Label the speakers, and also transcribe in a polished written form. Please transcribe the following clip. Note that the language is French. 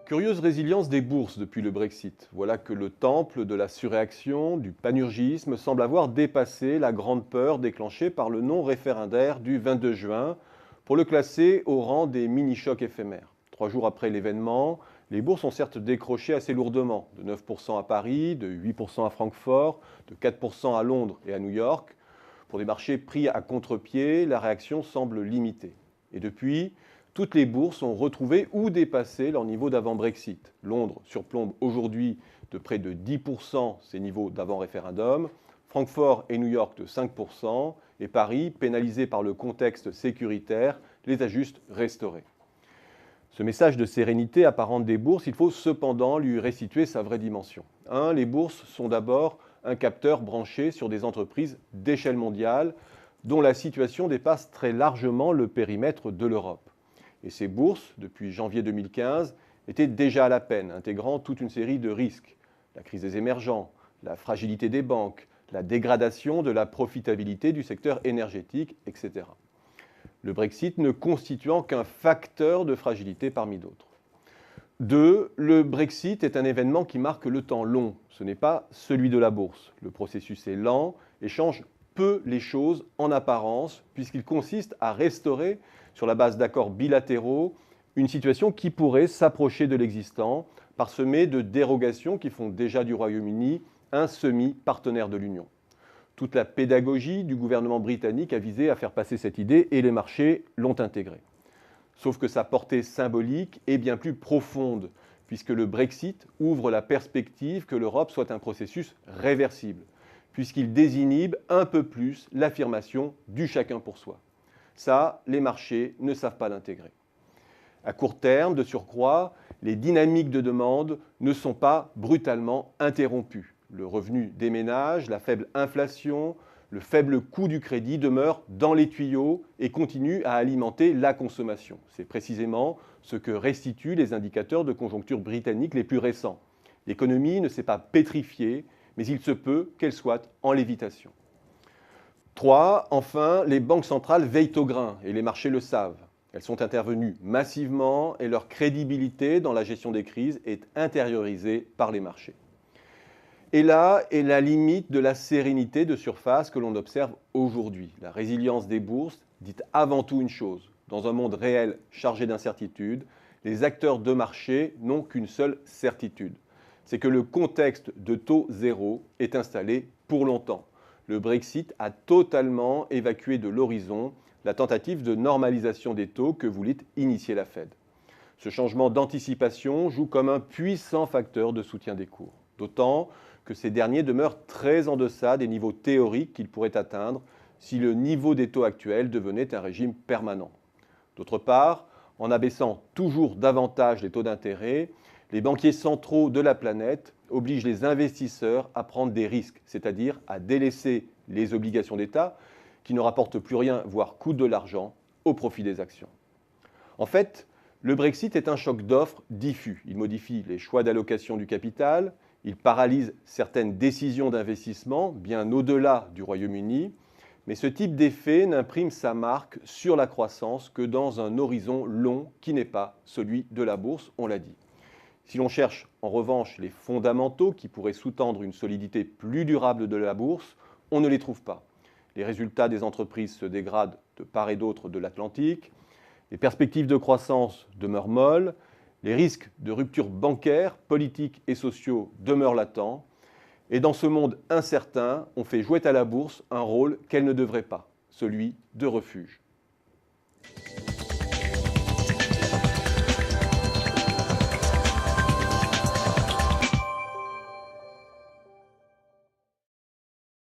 Speaker 1: Curieuse résilience des bourses depuis le Brexit. Voilà que le temple de la surréaction, du panurgisme, semble avoir dépassé la grande peur déclenchée par le non référendaire du 22 juin pour le classer au rang des mini-chocs éphémères. 3 jours après l'événement, les bourses ont certes décroché assez lourdement, de 9% à Paris, de 8% à Francfort, de 4% à Londres et à New York. Pour des marchés pris à contre-pied, la réaction semble limitée. Et depuis, toutes les bourses ont retrouvé ou dépassé leur niveau d'avant-Brexit. Londres surplombe aujourd'hui de près de 10% ses niveaux d'avant-référendum, Francfort et New York de 5%, et Paris, pénalisé par le contexte sécuritaire, les a juste restaurés. Ce message de sérénité apparente des bourses, il faut cependant lui restituer sa vraie dimension. Les bourses sont d'abord un capteur branché sur des entreprises d'échelle mondiale dont la situation dépasse très largement le périmètre de l'Europe. Et ces bourses, depuis janvier 2015, étaient déjà à la peine, intégrant toute une série de risques. La crise des émergents, la fragilité des banques, la dégradation de la profitabilité du secteur énergétique, etc. Le Brexit ne constituant qu'un facteur de fragilité parmi d'autres. 2. Le Brexit est un événement qui marque le temps long. Ce n'est pas celui de la bourse. Le processus est lent et change peu les choses en apparence, puisqu'il consiste à restaurer, sur la base d'accords bilatéraux, une situation qui pourrait s'approcher de l'existant, parsemée de dérogations qui font déjà du Royaume-Uni un semi-partenaire de l'Union. Toute la pédagogie du gouvernement britannique a visé à faire passer cette idée et les marchés l'ont intégrée. Sauf que sa portée symbolique est bien plus profonde, puisque le Brexit ouvre la perspective que l'Europe soit un processus réversible, puisqu'il désinhibe un peu plus l'affirmation du chacun pour soi. Ça, les marchés ne savent pas l'intégrer. À court terme, de surcroît, les dynamiques de demande ne sont pas brutalement interrompues. Le revenu des ménages, la faible inflation, le faible coût du crédit demeurent dans les tuyaux et continuent à alimenter la consommation. C'est précisément ce que restituent les indicateurs de conjoncture britanniques les plus récents. L'économie ne s'est pas pétrifiée, mais il se peut qu'elle soit en lévitation. 3. Enfin, les banques centrales veillent au grain, et les marchés le savent. Elles sont intervenues massivement et leur crédibilité dans la gestion des crises est intériorisée par les marchés. Et là est la limite de la sérénité de surface que l'on observe aujourd'hui. La résilience des bourses dit avant tout une chose. Dans un monde réel chargé d'incertitudes, les acteurs de marché n'ont qu'une seule certitude. C'est que le contexte de taux zéro est installé pour longtemps. Le Brexit a totalement évacué de l'horizon la tentative de normalisation des taux que voulait initier la Fed. Ce changement d'anticipation joue comme un puissant facteur de soutien des cours. D'autant que ces derniers demeurent très en deçà des niveaux théoriques qu'ils pourraient atteindre si le niveau des taux actuels devenait un régime permanent. D'autre part, en abaissant toujours davantage les taux d'intérêt, les banquiers centraux de la planète obligent les investisseurs à prendre des risques, c'est-à-dire à délaisser les obligations d'État qui ne rapportent plus rien, voire coûtent de l'argent, au profit des actions. En fait, le Brexit est un choc d'offres diffus. Il modifie les choix d'allocation du capital, il paralyse certaines décisions d'investissement bien au-delà du Royaume-Uni, mais ce type d'effet n'imprime sa marque sur la croissance que dans un horizon long qui n'est pas celui de la bourse, on l'a dit. Si l'on cherche en revanche les fondamentaux qui pourraient sous-tendre une solidité plus durable de la bourse, on ne les trouve pas. Les résultats des entreprises se dégradent de part et d'autre de l'Atlantique, les perspectives de croissance demeurent molles, les risques de rupture bancaire, politiques et sociaux demeurent latents, et dans ce monde incertain, on fait jouer à la bourse un rôle qu'elle ne devrait pas, celui de refuge.